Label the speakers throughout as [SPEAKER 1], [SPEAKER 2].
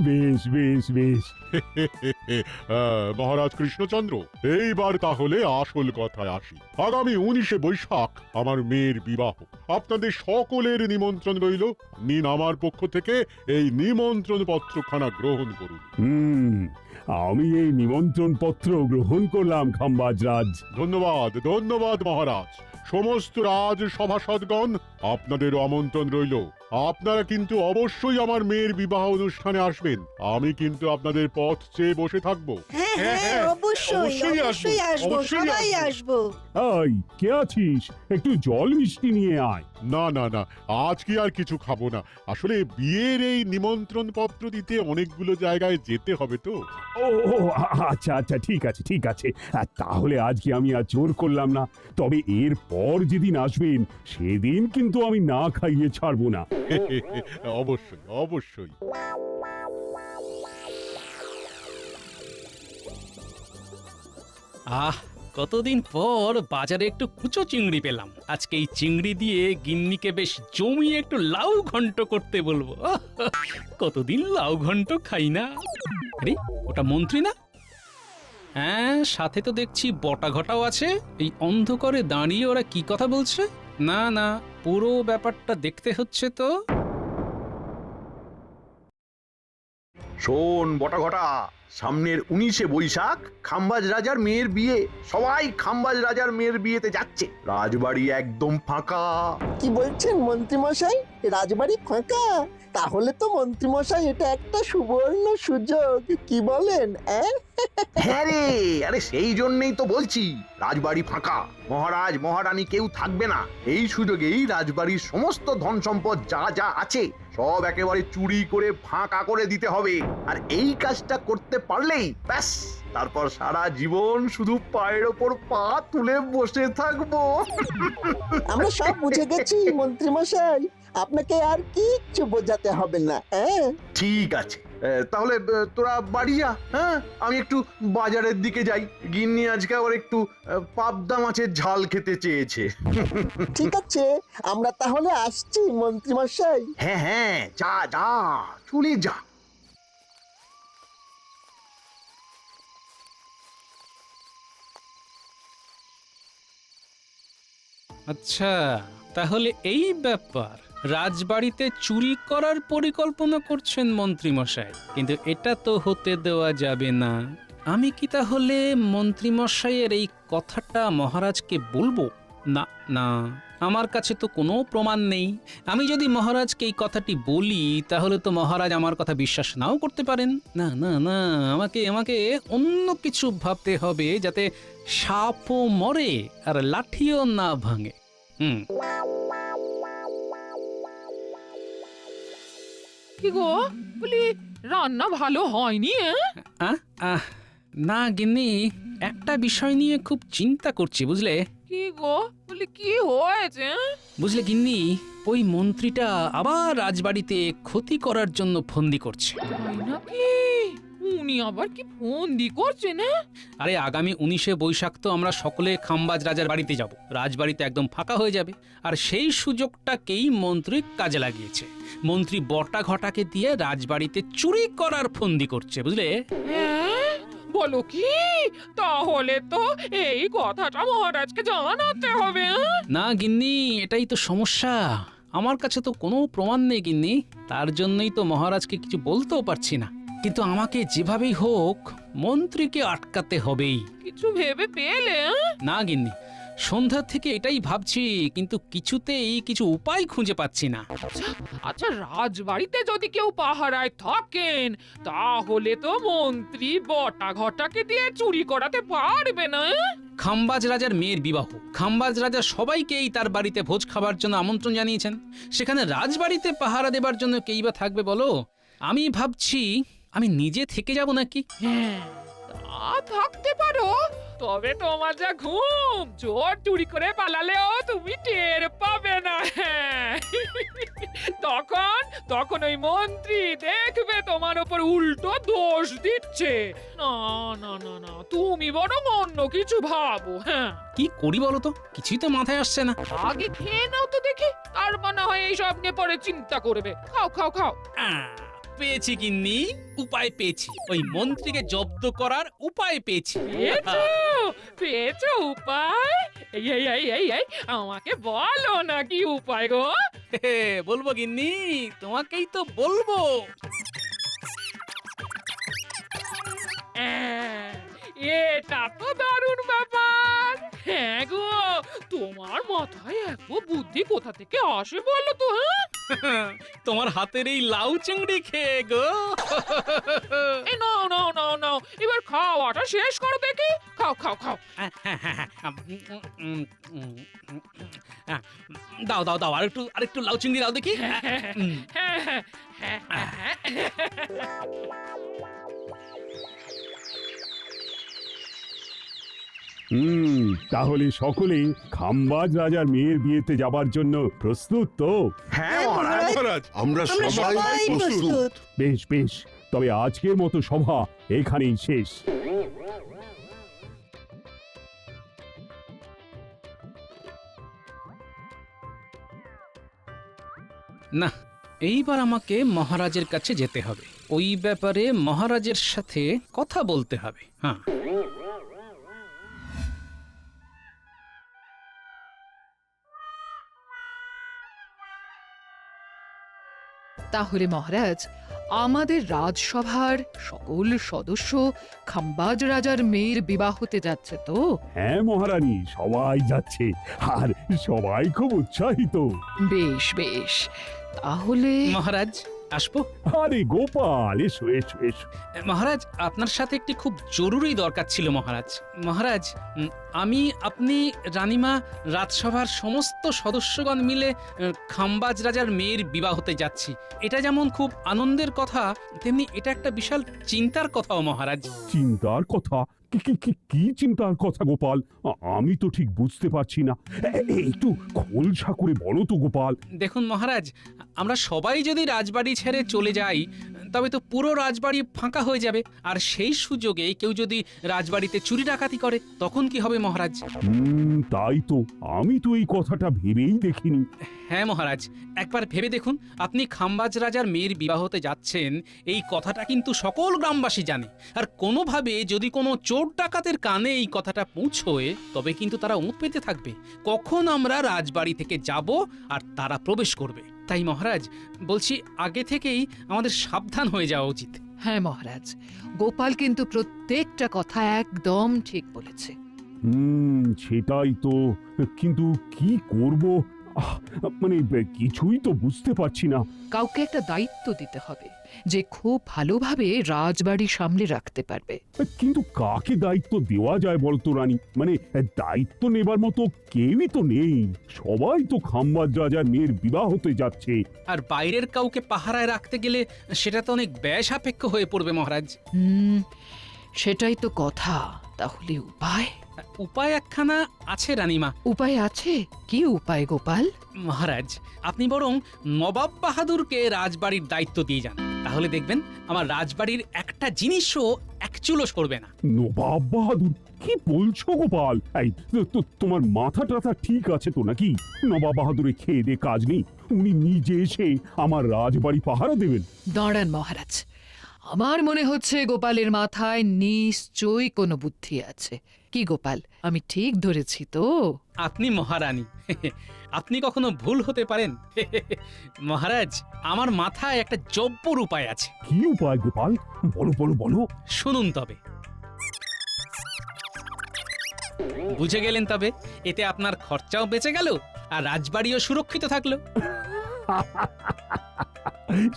[SPEAKER 1] বেশ বেশ বেশ।
[SPEAKER 2] মহারাজ কৃষ্ণচন্দ্র, এইবার তাহলে আসল কথায় আসি। আগামী 19শে বৈশাখ আমার মেয়ের বিবাহ। আপনাদের সকলের নিমন্ত্রণ রইল। নিন আমার পক্ষ থেকে এই নিমন্ত্রণ পত্রখানা গ্রহণ করুন।
[SPEAKER 1] আমি এই নিমন্ত্রণ পত্র গ্রহণ করলাম খাম্বাজ রাজ।
[SPEAKER 2] ধন্যবাদ ধন্যবাদ মহারাজ। সমস্ত রাজ সভাসদগণ, আপনাদের আমন্ত্রণ রইল। আপনারা কিন্তু অবশ্যই আমার মেয়ের বিবাহ অনুষ্ঠানে আসবেন। আমি কিন্তু আপনাদের পথ চেয়ে বসে থাকবো।
[SPEAKER 3] হ্যাঁ হ্যাঁ অবশ্যই অবশ্যই আসবো, সবাই আসবো।
[SPEAKER 1] এই কে আছিস? একটু জল মিষ্টি নিয়ে আয়।
[SPEAKER 2] না না না, আজ কি আর কিছু খাবো না। আসলে বিয়ের এই নিমন্ত্রণ পত্র দিতে অনেকগুলো জায়গায় যেতে হবে তো।
[SPEAKER 1] ও ও, আচ্ছা আচ্ছা, ঠিক আছে ঠিক আছে। তাহলে আজকে আমি আর জোর করলাম না। তবে এর পর যেদিন আসবেন সেদিন কিন্তু আমি না খাইয়ে ছাড়বো না।
[SPEAKER 2] অবশ্যই অবশ্যই।
[SPEAKER 4] আহ, কতদিন পর বাজারে একটু কুচো চিংড়ি পেলাম। আজকে এই চিংড়ি দিয়ে গিন্নিকে বেশ জমিয়ে একটু লাউ ঘন্ট করতে বলবো। কতদিন লাউ ঘন্ট খাই না। আরে ওটা মন্ত্রী না? হ্যাঁ, সাথে তো দেখছি বটা ঘটাও আছে। এই অন্ধকারে দাঁড়িয়ে ওরা কি কথা বলছে? না না, পুরো ব্যাপারটা দেখতে হচ্ছে তো।
[SPEAKER 5] শোন বটাঘটা, সামনের 19শে বৈশাখ খাম্বাজ রাজার মেয়ের বিয়ে। সবাই খাম্বাজ রাজার মেয়ের বিয়েতে যাচ্ছে। রাজবাড়ি একদম ফাঁকা।
[SPEAKER 6] কি বলছেন মন্ত্রীমশাই? রাজবাড়ি ফাঁকা? তাহলে তো মন্ত্রীমশাই এটা একটা সুবর্ণ সুযোগ, কি বলেন?
[SPEAKER 5] হ্যাঁ রে, আরে সেই জন্যই তো বলছি রাজবাড়ি ফাঁকা। মহারাজ মহারানী কেউ থাকবে না। এই সুযোগেই রাজবাড়ির সমস্ত ধন সম্পদ যা যা আছে সব একেবারে চুরি করে ফাঁকা করে দিতে হবে। আর এই কাজটা করতে পারলেই ব্যাস, তারপর সারা জীবন শুধু পায়ের ওপর পা তুলে বসে থাকবো।
[SPEAKER 6] আমরা সব বুঝে গেছি মন্ত্রীমশাই, আপনাকে আর কিচ্ছু বোঝাতে হবে না।
[SPEAKER 5] ঠিক আছে, তাহলে তোরা বাড়ি যা। হ্যাঁ, আমি একটু বাজারের দিকে যাই। গিন্নি আজকে আবার একটু পাবদা মাছের ঝাল খেতে চেয়েছে।
[SPEAKER 6] ঠিক আছে, আমরা তাহলে আসছি মন্ত্রীমশাই।
[SPEAKER 5] হ্যাঁ হ্যাঁ, যা যা, চলে যা।
[SPEAKER 4] আচ্ছা, তাহলে এই ব্যাপার। রাজবাড়িতে চুরি করার পরিকল্পনা করছেন মন্ত্রী মশাই, কিন্তু এটা তো হতে দেওয়া যাবে না। আমি কি তাহলে মন্ত্রী মশাইয়ের এই কথাটা মহারাজকে বলবো? না না, আমার কাছে তো কোনো প্রমাণ নেই। আমি যদি মহারাজকে এই কথাটি বলি তাহলে তো মহারাজ আমার কথা বিশ্বাস নাও করতে পারেন। না না না, আমাকে আমাকে অন্য কিছু ভাবতে হবে, যাতে সাপও মরে আর লাঠিও না ভাঙে।
[SPEAKER 7] কি গো, বলি রান্না ভালো হয়নি?
[SPEAKER 4] না গিন্নি, একটা বিষয় নিয়ে খুব চিন্তা করছি বুঝলে।
[SPEAKER 7] কি গো, বলি কি হয়েছে?
[SPEAKER 4] বুঝলে গিন্নি, ওই মন্ত্রীটা আবার রাজবাড়িতে ক্ষতি করার জন্য ফন্দি করছে।
[SPEAKER 7] তাই নাকি? উনি আবার কি ফন্দি করছে না?
[SPEAKER 4] আরে আগামী 19শে বৈশাখ তো আমরা সকলে খাম্বাজ রাজার বাড়িতে যাব। রাজবাড়িতে একদম ফাঁকা হয়ে যাবে, আর সেই সুযোগটাকেই মন্ত্রী কাজে লাগিয়েছে। মন্ত্রী বটা ঘটাকে দিয়ে রাজবাড়িতে চুরি করার ফন্দি করছে বুঝলে।
[SPEAKER 7] হ্যাঁ, বলো কি? তাহলে তো এই কথাটা মহারাজকে জানাতে হবে।
[SPEAKER 4] না গিন্নি, এটাই তো সমস্যা। আমার কাছে তো কোনো প্রমাণ নেই গিন্নি, তার জন্যই তো মহারাজকে কিছু বলতেও পারছি না। কিন্তু আমাকে যেভাবেই হোক মন্ত্রীকে আটকাতে হবেই।
[SPEAKER 7] কিছু ভেবে পেলে?
[SPEAKER 4] না গিন্নি, সন্ধ্যা থেকে এটাই ভাবছি, কিন্তু কিছুতেই কিছু উপায় খুঁজে পাচ্ছি না।
[SPEAKER 7] আচ্ছা, রাজবাড়িতে যদি কেউ পাহারায় থাকেন তাহলে তো মন্ত্রী বটা ঘটাকে দিয়ে চুরি করাতে পারবে না।
[SPEAKER 4] খাম্বাজ রাজার মেয়ের বিবাহ, খাম্বাজ রাজা সবাইকেই তার বাড়িতে ভোজ খাবার জন্য আমন্ত্রণ জানিয়েছেন। সেখানে রাজবাড়িতে পাহারা দেবার জন্য কেই বা থাকবে বলো? আমি ভাবছি আমি নিজে থেকে যাব নাকি।
[SPEAKER 7] হ্যাঁ, তা থাকতে পারো, তবে তোমার যা ঘুম, চোর চুরি করে পালালেও তুমি টের পাবে না। তখন তখন ওই মন্ত্রী দেখবে তোমার ওপর উল্টো দোষ দিচ্ছে। না না না না, তুমি বরং অন্য কিছু ভাবো। হ্যাঁ,
[SPEAKER 4] কি করি বলো তো, কিছুই তো মাথায় আসছে না।
[SPEAKER 7] আগে খেয়ে নাও তো দেখি, তারপর না হয় এইসব নিয়ে পরে চিন্তা করবে। খাও খাও খাও।
[SPEAKER 4] পেয়েছি গিন্নি, উপায় পেয়েছি। ওই মন্ত্রীকে জব্দ করার উপায় পেয়েছি।
[SPEAKER 7] পেয়েছো? পেয়েছো উপায়? এই এই এই এই এই আমাকে বলো না কি উপায় গো?
[SPEAKER 4] বলবো গিন্নি, তোমাকেই তো বলবো।
[SPEAKER 7] এটা তো দারুণ ব্যাপার। হ্যাঁ গো, তোমার মাথায় এত বুদ্ধি কোথা থেকে আসে বলো তো? হ্যাঁ,
[SPEAKER 4] তোমার হাতের এই লাউ চিংড়ি খেয়ে গো।
[SPEAKER 7] এই নাও নাও নাও নাও, এবার খাওয়াটা শেষ করো দেখি। খাও খাও খাও।
[SPEAKER 4] দাও দাও দাও, আরেকটু লাউ চিংড়ি দাও দেখি।
[SPEAKER 7] হ্যাঁ হ্যাঁ হ্যাঁ হ্যাঁ।
[SPEAKER 1] তাহলে সকলেই খাম্বাজ রাজার মেয়ের বিয়েতে যাবার জন্য প্রস্তুত তো?
[SPEAKER 5] হ্যাঁ মহারাজ।
[SPEAKER 3] মহারাজ
[SPEAKER 8] আমরা
[SPEAKER 3] আমরা সবাই প্রস্তুত।
[SPEAKER 1] বেশ বেশ, তবে আজকের মতো সভা এখানেই শেষ।
[SPEAKER 4] না, এইবার আমাকে মহারাজের কাছে যেতে হবে। ওই ব্যাপারে মহারাজের সাথে কথা বলতে হবে। হ্যাঁ,
[SPEAKER 9] তাহলে মহারাজ, আমাদের রাজসভার সকল সদস্য খাম্বাজ রাজার মেয়ের বিবাহ হতে যাচ্ছে তো?
[SPEAKER 1] হ্যাঁ মহারানী, সবাই যাচ্ছে, আর সবাই খুব উৎসাহিত।
[SPEAKER 9] বেশ বেশ, তাহলে
[SPEAKER 4] মহারাজ আসবো?
[SPEAKER 1] আরে গোপাল, এসো এসো এসো।
[SPEAKER 4] মহারাজ, আপনার সাথে একটি খুব জরুরি দরকার ছিল মহারাজ। মহারাজ, আমি, আপনি, রানীমা, রাজসভার সমস্ত সদস্যগণ মিলে খাম্বাজ রাজার মেয়ের বিবাহ হতে যাচ্ছি। এটা যেমন খুব আনন্দের কথা, তেমনি এটা একটা বিশাল চিন্তার কথাও মহারাজ।
[SPEAKER 1] চিন্তার কথা? কি চিন্তার কথা গোপাল? আমি তো ঠিক বুঝতে পারছি না। একটু খোলসা করে বলো তো গোপাল।
[SPEAKER 4] দেখুন মহারাজ, আমরা সবাই যদি রাজবাড়ি ছেড়ে চলে যাই, তবে তো পুরো রাজবাড়ি ফাঁকা হয়ে যাবে। আর সেই সুযোগে কেউ যদি রাজবাড়িতে চুরি ডাকাতি করে, তখন কি হবে মহারাজ?
[SPEAKER 1] তাই তো, আমি তো এই কথাটা ভেবেই দেখিনি।
[SPEAKER 4] হ্যাঁ মহারাজ, একবার ভেবে দেখুন, আপনি খাম্বাজ রাজার মেয়ের বিবাহতে যাচ্ছেন, এই কথাটা কিন্তু সকল গ্রামবাসী জানে। আর কোনোভাবে যদি কোনো চোর ডাকাতের কানে এই কথাটা পৌঁছয়, তবে কিন্তু তারা উঁত পেতে থাকবে কখন আমরা রাজবাড়ি থেকে যাব আর তারা প্রবেশ করবে। তাই মহারাজ বলছি, আগে থেকেই আমাদের সাবধান হয়ে যাওয়া উচিত।
[SPEAKER 9] হ্যাঁ মহারাজ, গোপাল কিন্তু প্রত্যেকটা কথা একদম ঠিক বলেছে।
[SPEAKER 1] সেটাই তো, কিন্তু কি করব, মানে কিছুই তো বুঝতে পারছি না।
[SPEAKER 9] কাউকে একটা দায়িত্ব দিতে হবে, যে খুব ভালোভাবে রাজবাড়ি সামলে রাখতে পারবে।
[SPEAKER 1] কিন্তু কাকে দায়িত্ব দেওয়া যায় বলতো রানী? মানে দায়িত্ব নেবার মতো কেউই তো নেই। সবাই তো খাম্বাজ রাজার মেয়ের বিবাহ হতে যাচ্ছে।
[SPEAKER 4] আর বাইরের কাউকে পাহারায় রাখতে গেলে সেটা তো অনেক ব্যয় সাপেক্ষ হয়ে পড়বে মহারাজ।
[SPEAKER 9] সেটাই তো কথা। তাহলে উপায়?
[SPEAKER 4] উপায় একখানা আছে রানীমা।
[SPEAKER 9] উপায় আছে? কি উপায় গোপাল?
[SPEAKER 4] মহারাজ, আপনি বরং নবাব বাহাদুরকে রাজবাড়ির দায়িত্ব দিয়ে যান, তাহলে দেখবেন আমার রাজবাড়ির একটা জিনিসও এক চুলো সরবে না।
[SPEAKER 1] নবাব বাহাদুর? কি বলছো গোপাল? এই তোমার মাথা টাথা ঠিক আছে তো নাকি? নবাব বাহাদুরে খেয়ে দে কাজ নেই, উনি নিজে এসে আমার রাজবাড়ি পাহারা দেবেন?
[SPEAKER 9] দাঁড়ান মহারাজ, আমার মনে হচ্ছে গোপালের মাথায় নিশ্চয়ই কোনো বুদ্ধি আছে। কি গোপাল, আমি ঠিক ধরেছি তো?
[SPEAKER 4] আপনি মহারানী, আপনি কখনো ভুল হতে পারেন? মহারাজ, আমার মাথায় একটা জব্বর উপায় আছে।
[SPEAKER 1] কি উপায় গোপাল? বলো বলো বলো।
[SPEAKER 4] শুনুন তবে। বুঝে গেলেন তবে? এতে আপনার খরচাও বেঁচে গেল আর রাজবাড়িও সুরক্ষিত থাকলো।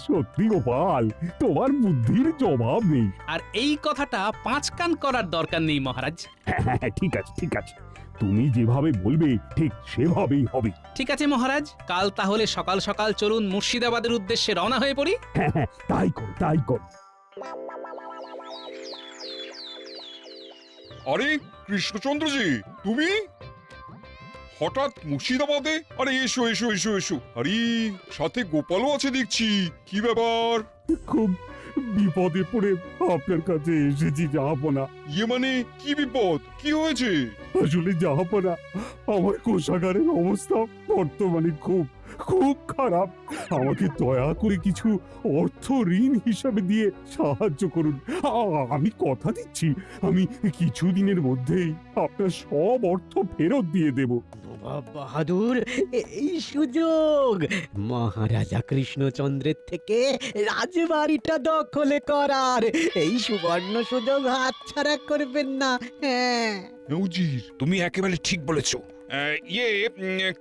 [SPEAKER 1] সত্যি গোপাল, তোমার বুদ্ধির জবাব নেই।
[SPEAKER 4] আর এই কথাটা 5 কান করার দরকার নেই মহারাজ।
[SPEAKER 1] হ্যাঁ, ঠিক আছে ঠিক আছে, তুমি যেভাবে বলবে ঠিক সেভাবেই হবে।
[SPEAKER 4] ঠিক আছে মহারাজ, কাল তাহলে সকাল সকাল চলুন মুর্শিদাবাদের উদ্দেশ্যে রওনা হয়ে পড়ি।
[SPEAKER 1] হ্যাঁ, তাই কর তাই কর।
[SPEAKER 8] আরে কৃষ্ণচন্দ্রজি, তুমি? হঠাৎ মুর্শিদাবাদে? আরে এসো এসো এসো এসো। আরে সাথে গোপালও আছে দেখছি। কি ব্যাপার?
[SPEAKER 1] খুব বিপদে পড়ে আপনার কাছে এসেছি জাহাপনা।
[SPEAKER 8] ইয়ে মানে কি বিপদ? কি হয়েছে?
[SPEAKER 1] আসলে জাহাপনা, আমার কোষাগারের অবস্থা বর্তমানে খুব খুব খারাপ। আমাকে দয়া করে কিছু অর্থ ঋণ হিসাবে দিয়ে সাহায্য করুন। আমি কথা দিচ্ছি, আমি কিছুদিনের মধ্যেই আপনার সব অর্থ ফেরত দিয়ে দেব।
[SPEAKER 10] নবাব বাহাদুর, এই সুযোগ মহারাজা কৃষ্ণচন্দ্রের থেকে রাজবাড়িটা দখলে করার এই সুবর্ণ সুযোগ হাতছাড়া করবেন না। হ্যাঁ,
[SPEAKER 8] উজির, তুমি একেবারে ঠিক বলেছো।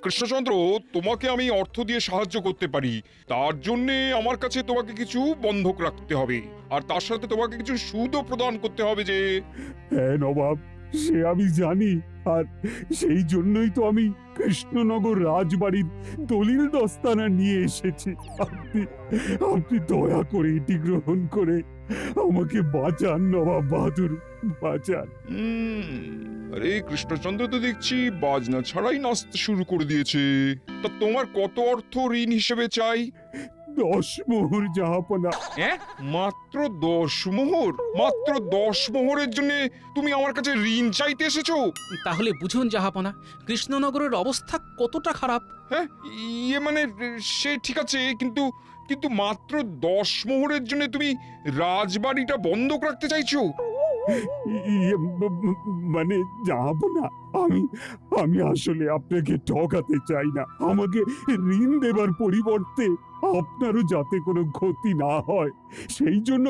[SPEAKER 8] কৃষ্ণচন্দ্র, তোমাকে আমি অর্থ দিয়ে সাহায্য করতে পারি। তার জন্য আমার কাছে তোমাকে কিছু বন্ধক রাখতে হবে, আর তার সাথে তোমাকে কিছু সুদও প্রদান করতে হবে। যে
[SPEAKER 1] হ্যাঁ নবাব, সে আমি জানি, আর সেই জন্যই তো আমি কৃষ্ণনগর রাজবাড়ির দলিল দস্তানা নিয়ে এসেছি। আপনি আপনি দয়া করে এটি গ্রহণ করে আমাকে বাঁচান নবাব বাহাদুর, বাঁচান।
[SPEAKER 8] আরে কৃষ্ণচন্দ্র তো দেখছি বাজনা ছাড়াই নাচতে শুরু করে দিয়েছে। তা তোমার কত অর্থ ঋণ হিসেবে চাই?
[SPEAKER 1] 10 মোহর জাহাপনা।
[SPEAKER 8] হ্যাঁ, মাত্র 10 মোহর? মাত্র 10 মোহরের জন্য তুমি আমার কাছে ঋণ চাইতে এসেছো?
[SPEAKER 4] তাহলে বুঝুন জাহাপনা, কৃষ্ণনগরের অবস্থা কতটা খারাপ।
[SPEAKER 8] হ্যাঁ, ইয়ে মানে সে ঠিক আছে, কিন্তু কিন্তু মাত্র 10 মোহরের জন্য তুমি রাজবাড়িটা বন্ধক রাখতে চাইছো?
[SPEAKER 1] মানে জাহাপনা, আমি আসলে আপনাকে ঠকাতে চাই না। আমাকে ঋণ দেবার পরিবর্তে আপনারও যাতে কোনো ক্ষতি না হয়, সেই জন্য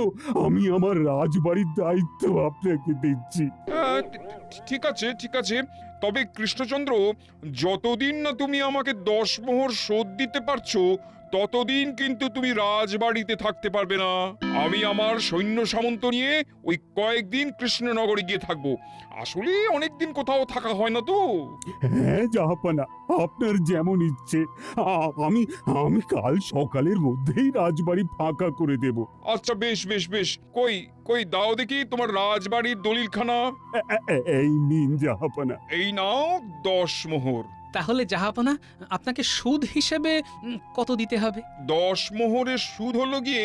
[SPEAKER 1] আমি আমার রাজবাড়ির দায়িত্ব আপনাকে দিচ্ছি।
[SPEAKER 8] ঠিক আছে ঠিক আছে, তবে কৃষ্ণচন্দ্র, যতদিন না তুমি আমাকে 10 মোহর শোধ দিতে পারছো, ততদিন কিন্তু তুমি রাজবাড়িতে থাকতে পারবে না। আমি আমার সৈন্য সামন্ত নিয়ে ওই কয়েকদিন কৃষ্ণনগরে গিয়ে থাকবো। আসলে অনেকদিন কোথাও থাকা হয় না তো।
[SPEAKER 1] হ্যাঁ জাহাপনা, আপনার যেমন ইচ্ছে। আমি আমি কাল সকালের মধ্যেই রাজবাড়ি ফাঁকা করে দেব।
[SPEAKER 8] আচ্ছা বেশ বেশ বেশ, কই কই দাও দেখি তোমার রাজবাড়ির দলিলখানা।
[SPEAKER 1] এই নিন জাহাপনা।
[SPEAKER 8] এই নাও 10 মোহর।
[SPEAKER 4] তাহলে জাহাপনা, আপনাকে সুদ হিসেবে কত দিতে হবে?
[SPEAKER 8] 10 মোহরের সুদ হলো গিয়ে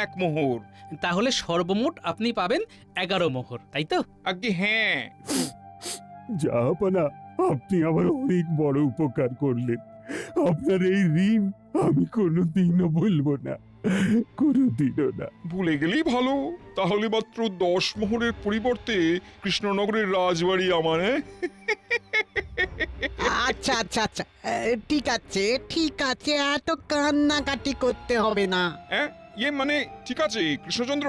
[SPEAKER 8] 1 মোহর।
[SPEAKER 4] তাহলে সর্বমোট আপনি পাবেন 11 মোহর, তাই তো?
[SPEAKER 8] আগে হ্যাঁ।
[SPEAKER 1] জাহাপনা, আপনি আমার অনেক বড় উপকার করলেন। আপনার এই ঋণ আমি কোনোদিনও ভুলবো না, কোনোদিনও না।
[SPEAKER 8] ভুলে গেলেই ভালো। তাহলে মাত্র 10 মোহরের পরিবর্তে কৃষ্ণনগরের রাজবাড়ি আমার।
[SPEAKER 10] আচ্ছা আচ্ছা আচ্ছা, ঠিক আছে ঠিক আছে, এত কান্নাকাটি করতে হবে না।
[SPEAKER 8] হ্যাঁ, ইয়ে মানে ঠিক আছে কৃষ্ণচন্দ্র,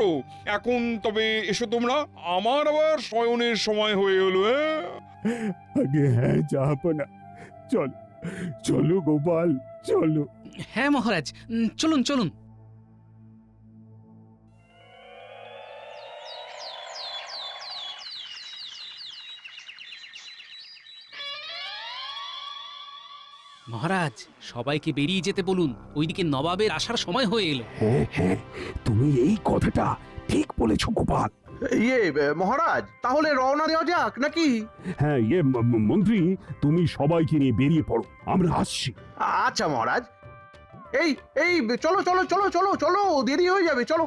[SPEAKER 8] এখন তবে এসো তোমরা, আমার আবার শয়নের সময় হয়ে হলো।
[SPEAKER 1] আগে হ্যাঁ জাহাপনা, চলো চলো গোপাল, চলো।
[SPEAKER 4] হ্যাঁ মহারাজ, চলুন চলুন। মহারাজ, সবাইকে বেরিয়ে যেতে বলুন, ওইদিকে নবাবের আসার সময় হয়ে এলো।
[SPEAKER 1] হ্যাঁ হ্যাঁ, তুমি এই কথাটা ঠিক বলেছো গোপাল।
[SPEAKER 5] ইয়ে মহারাজ, তাহলে রওনা দেওয়া যাক নাকি?
[SPEAKER 1] হ্যাঁ মন্ত্রী, তুমি সবাইকে নিয়ে বেরিয়ে পড়ো, আমরা আসছি।
[SPEAKER 5] আচ্ছা মহারাজ, এই এই চলো চলো চলো চলো চলো, দেরি হয়ে যাবে, চলো।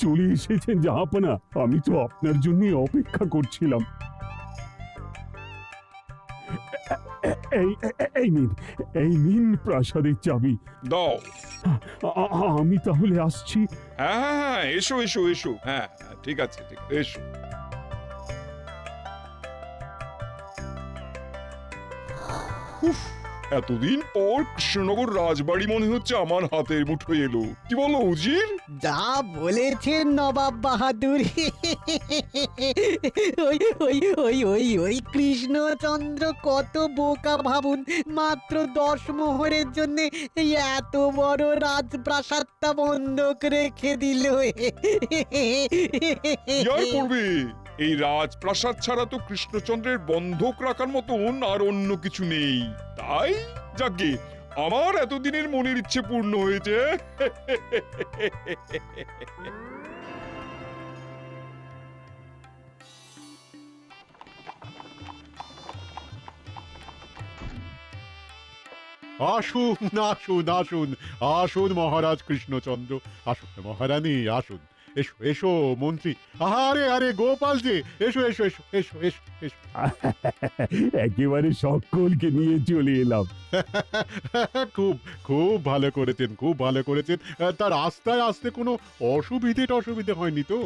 [SPEAKER 1] চলে এসেছেন জাহাপনা, আমি তো আপনার জন্য অপেক্ষা করছিলাম। এই নিন প্রাসাদের চাবি।
[SPEAKER 8] দাও।
[SPEAKER 1] আমি তাহলে আসছি।
[SPEAKER 8] হ্যাঁ হ্যাঁ হ্যাঁ, এসো এসো এসো। হ্যাঁ ঠিক আছে, ঠিক এসো। উফ, এতদিন পর কৃষ্ণনগর রাজবাড়ি মনে হচ্ছে আমার হাতের মুঠোয় এলো। কি বলো উজির?
[SPEAKER 10] যা বলেছেন নবাব বাহাদুর। ওই ওই ওই ওই ওই কৃষ্ণচন্দ্র কত বোকা ভাবুন, মাত্র 10 মোহরের জন্য এই এত বড় রাজপ্রাসাদটা বন্ধক রেখে দিল।
[SPEAKER 8] কি আর করবে, এই রাজপ্রাসাদ ছাড়া তো কৃষ্ণচন্দ্রের বন্ধক রাখার মতন আর অন্য কিছু নেই। তাই যাকে আমার এতদিনের মনের ইচ্ছে পূর্ণ হয়েছে।
[SPEAKER 2] আসুন আসুন আসুন আসুন মহারাজ কৃষ্ণচন্দ্র, আসুন মহারানী, আসুন। এসো এসো মন্ত্রী, আরে আরে গোপাল যে, এসো এসো এসো এসো এসো এসো।
[SPEAKER 1] একেবারে সকলকে নিয়ে চলে এলাম।
[SPEAKER 2] খুব খুব ভালো করেছেন, খুব ভালো করেছেন। তার রাস্তায় আসতে কোনো অসুবিধে হয়নি তো?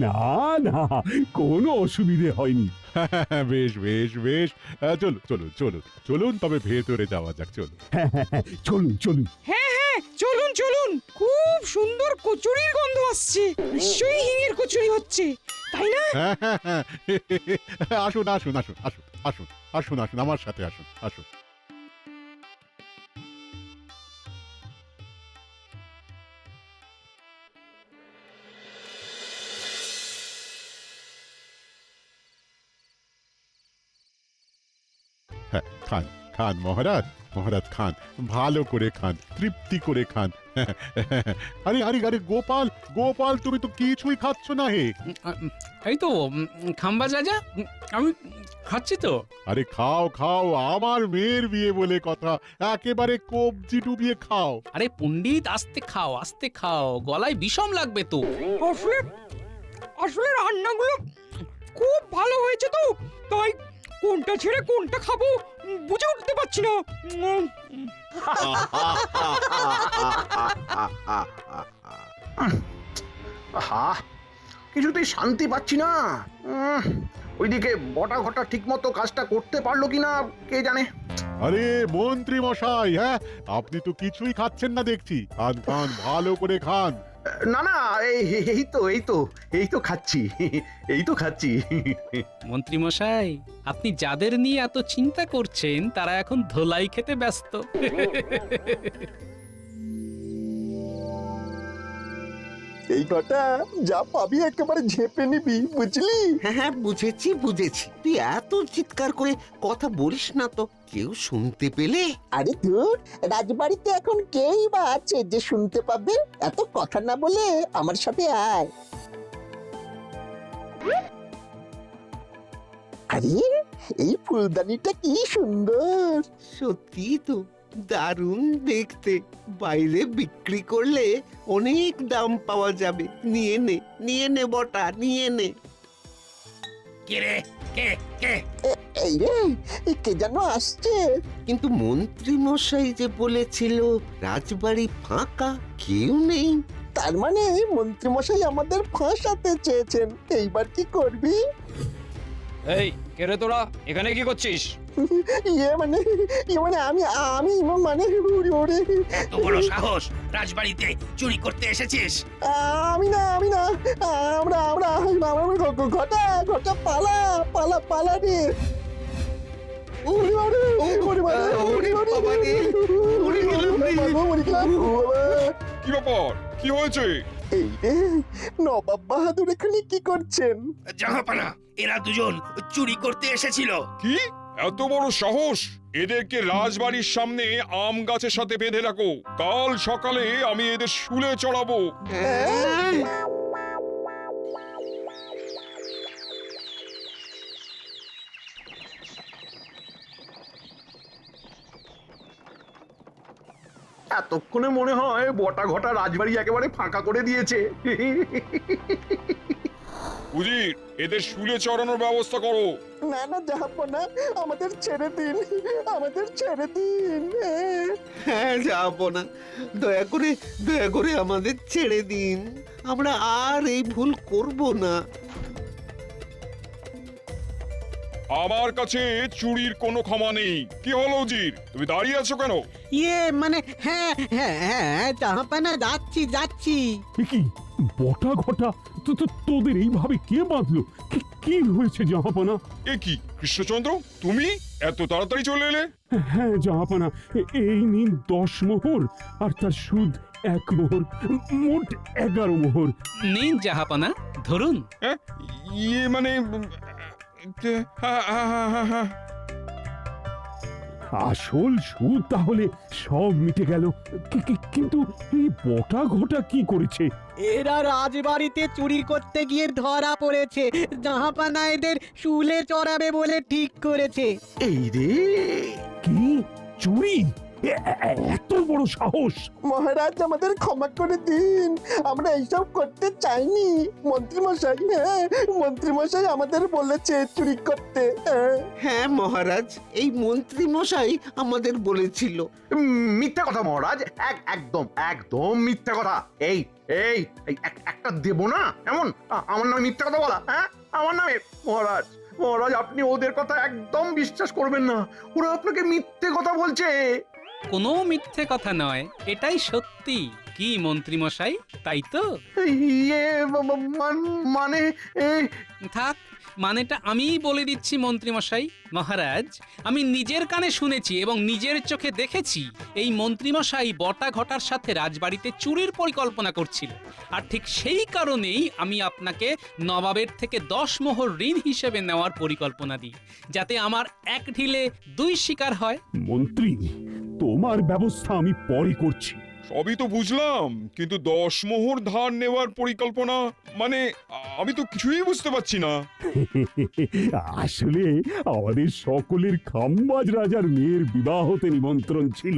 [SPEAKER 1] না না, কোনো অসুবিধে হয়নি।
[SPEAKER 2] বেশ বেশ বেশ, চলো চলো চলো চলুন, তবে ভেতরে যাওয়া যাক, চলো।
[SPEAKER 1] চলুন চলুন।
[SPEAKER 10] হ্যাঁ হ্যাঁ, চলুন চলুন। খুব সুন্দর কচুরির গন্ধ আসছে, নিশ্চয়ই হিঙের কচুরি হচ্ছে, তাই না?
[SPEAKER 2] আসুন আসুন আসুন আসুন আসুন আসুন আসুন আমার সাথে আসুন আসুন। হ্যাঁ, খান খান মহারাজ, মহারাজ খান, ভালো করে খান, তৃপ্তি করে খান। আরে আরে আরে গোপাল, গোপাল তুমি তো কিছুই খাচ্ছ না হে।
[SPEAKER 4] এই তো খাম্বা যা, আমি খাচ্ছি তো।
[SPEAKER 2] আরে খাও খাও, আমার মেয়ের বিয়ে বলে কথা, একেবারে কবজি ডুবিয়ে খাও।
[SPEAKER 4] আরে পণ্ডিত, আস্তে খাও, গলায় বিষম লাগবে তো।
[SPEAKER 10] আসলে আসলে রান্নাগুলো খুব ভালো হয়েছে তো, তাই কোনটা ছেড়ে কোনটা খাবো বুঝে উঠতে পারছি না।
[SPEAKER 5] আহা, কিছুতেই শান্তি পাচ্ছি না। ওইদিকে বটা ঘটা ঠিক মতো কাজটা করতে পারলো কিনা কে জানে।
[SPEAKER 2] আরে মন্ত্রী মশাই, হ্যাঁ আপনি তো কিছুই খাচ্ছেন না দেখছি, খান খান, ভালো করে খান।
[SPEAKER 5] না না, এই তো খাচ্ছি, এই তো খাচ্ছি।
[SPEAKER 4] মন্ত্রী মশাই, আপনি যাদের নিয়ে এত চিন্তা করছেন তারা এখন ধোলাই খেতে ব্যস্ত।
[SPEAKER 6] এই কটা যা পাবি একেবারে ঝেপে নিবি, বুঝলি?
[SPEAKER 11] হ্যাঁ হ্যাঁ, বুঝেছি বুঝেছি। তুই এত চিৎকার করে কথা বলিস না তো, কেউ শুনতে পেলে।
[SPEAKER 6] আরে ধুর, রাজবাড়িতে এখন কেই বা আছে যে শুনতে পাবে? এত কথা না বলে আমার সাথে আয়। আরে এই ফুলদানিটা কি সুন্দর!
[SPEAKER 11] সত্যি তো, দারুণ দেখতে। বাইরে বিক্রি করলে অনেক দাম পাওয়া যাবে। নিয়ে নে বটা, নিয়ে নে।
[SPEAKER 6] এই রে, কে যেন আসছে।
[SPEAKER 11] কিন্তু মন্ত্রী মশাই যে বলেছিল রাজবাড়ি ফাঁকা, কেউ নেই।
[SPEAKER 6] তার মানে মন্ত্রীমশাই আমাদের ফাঁসাতে চেয়েছেন। এইবার কি করবি?
[SPEAKER 12] এই কেরে তোরা এখানে কি করছিস?
[SPEAKER 6] ইয়ে মানে আমি মানে ওরে
[SPEAKER 12] এত বড় সাহস, রাজবাড়িতে চুরি করতে এসেছিস?
[SPEAKER 6] আমি না আমরা ঘটা পালা রে।
[SPEAKER 8] কি ব্যাপার, কি হয়েছে?
[SPEAKER 6] এই রে, নবাব বাহাদুর এখানে কি করছেন?
[SPEAKER 12] জাহাপানা, এরা দুজন চুরি করতে এসেছিল।
[SPEAKER 8] কি এত বড় সাহস! এদেরকে রাজবাড়ির সামনে আম গাছের সাথে বেঁধে রাখো, কাল সকালে আমি এদের শুলে চড়াবো।
[SPEAKER 5] এতক্ষণে মনে হয় বটা ঘটা রাজবাড়ি একেবারে ফাঁকা করে দিয়েছে।
[SPEAKER 8] উজির, এদের শুলে চড়ানোর ব্যবস্থা করো।
[SPEAKER 6] না জাহাপনা, আমাদের ছেড়ে দিন।
[SPEAKER 11] হ্যাঁ, যাবো না, দয়া করে আমাদের ছেড়ে দিন। আমরা আর এই ভুল করব না।
[SPEAKER 8] আমার কাছে চুরির কোনো ক্ষমা নেই। কি হলো উজির, তুমি দাঁড়িয়ে আছো কেন?
[SPEAKER 10] ইয়ে মানে হ্যাঁ হ্যাঁ হ্যাঁ, জাহাপানা, যাচ্ছি।
[SPEAKER 1] কি বটা ঘটা তোদের এইভাবে কে বাঁধলো? কি হয়েছে জাহাপনা?
[SPEAKER 8] এ কি কৃষ্ণচন্দ্র, তুমি এত তাড়াতাড়ি চলে এলে?
[SPEAKER 1] হ্যাঁ জাহাপনা, এই নিন 10 মোহর, আর তার সুদ 1 মোহর, মোট 11 মোহর।
[SPEAKER 4] নিন জাহাপানা, ধরুন।
[SPEAKER 8] হ্যাঁ, ইয়ে মানে হ্যাঁ হ্যাঁ হ্যাঁ হ্যাঁ হ্যাঁ
[SPEAKER 1] আসল সুদ তাহলে সব মিটে গেল, কিন্তু এই বটা ঘটা কি করেছে?
[SPEAKER 10] এরা রাজবাড়িতে চুরি করতে গিয়ে ধরা পড়েছে। জাহাপানা এদের শুলে চড়াবে বলে ঠিক করেছে।
[SPEAKER 5] এই রে,
[SPEAKER 1] কি চুরি? এত বড় সাহস!
[SPEAKER 6] মহারাজ আমাদের ক্ষমা করে দিন, আমরা এইসব করতে চাইনি। মন্ত্রী মশাই, হ্যাঁ মন্ত্রী মশাই আমাদের বলেছে চুরি করতে।
[SPEAKER 11] হ্যাঁ মহারাজ, এই মন্ত্রী মশাই আমাদের বলেছিল।
[SPEAKER 5] মিথ্যা কথা মহারাজ, একদম একদম মিথ্যা কথা। এই এই এই একটা দেব না এমন আমার নামে মিথ্যা কথা বলা, হ্যাঁ আমার নামে? মহারাজ মহারাজ, আপনি ওদের কথা একদম বিশ্বাস করবেন না, ওরা আপনাকে মিথ্যে কথা বলছে।
[SPEAKER 4] কোনো মিথ্যে কথা নয়, এটাই সত্যি। কি মন্ত্রী মশাই, তাই তো?
[SPEAKER 5] ইয়ে মানে
[SPEAKER 4] থাক, মানেটা আমিই বলে দিচ্ছি মন্ত্রী মশাই। মহারাজ, আমি নিজের কানে শুনেছি এবং নিজের চোখে দেখেছি এই মন্ত্রী মশাই বটা ঘটার সাথে রাজবাড়িতে চুরির পরিকল্পনা করছিল। আর ঠিক সেই কারণেই আমি আপনাকে নবাবের থেকে 10 মোহর ঋণ হিসেবে নেওয়ার পরিকল্পনা দিই, যাতে আমার এক ঢিলে 2 শিকার হয়।
[SPEAKER 1] মন্ত্রী, তোমার ব্যবস্থা আমি পরে করছি।
[SPEAKER 8] সবই তো বুঝলাম, কিন্তু 10 মোহর ধার নেওয়ার পরিকল্পনা মানে আমি তো কিছুই বুঝতে পারছি না।
[SPEAKER 1] আসলে আমাদের সকলের খাম্বাজ রাজার মেয়ের বিবাহতে নিমন্ত্রণ ছিল।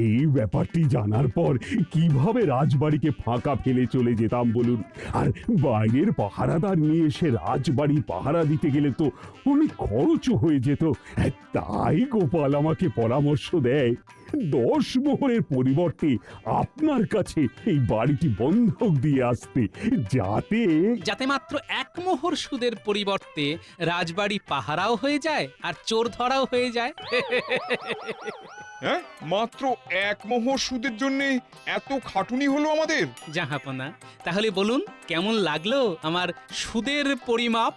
[SPEAKER 1] এই ব্যাপারটি জানার পর কিভাবে রাজবাড়িকে ফাঁকা ফেলে চলে যেতাম বলুন? আর বাইরের পাহারাদার নিয়ে এসে রাজবাড়ি পাহারা দিতে গেলে তো অনেক খরচও হয়ে যেত। তাই গোপাল আমাকে পরামর্শ দেয় 10 মোহরের পরিবর্তে আপনার কাছে এই বাড়িটি বন্ধক দিয়ে আসতে, যাতে
[SPEAKER 4] মাত্র 1 মোহর সুদের পরিবর্তে রাজবাড়ি পাহারাও হয়ে যায় আর চোর ধরাও হয়ে যায়।
[SPEAKER 8] হ্যাঁ, মাত্র 1 মোহর সুদের জন্য এত খাটুনি হলো আমাদের?
[SPEAKER 4] জাহাপনা, তাহলে বলুন কেমন লাগলো আমার সুদের পরিমাপ?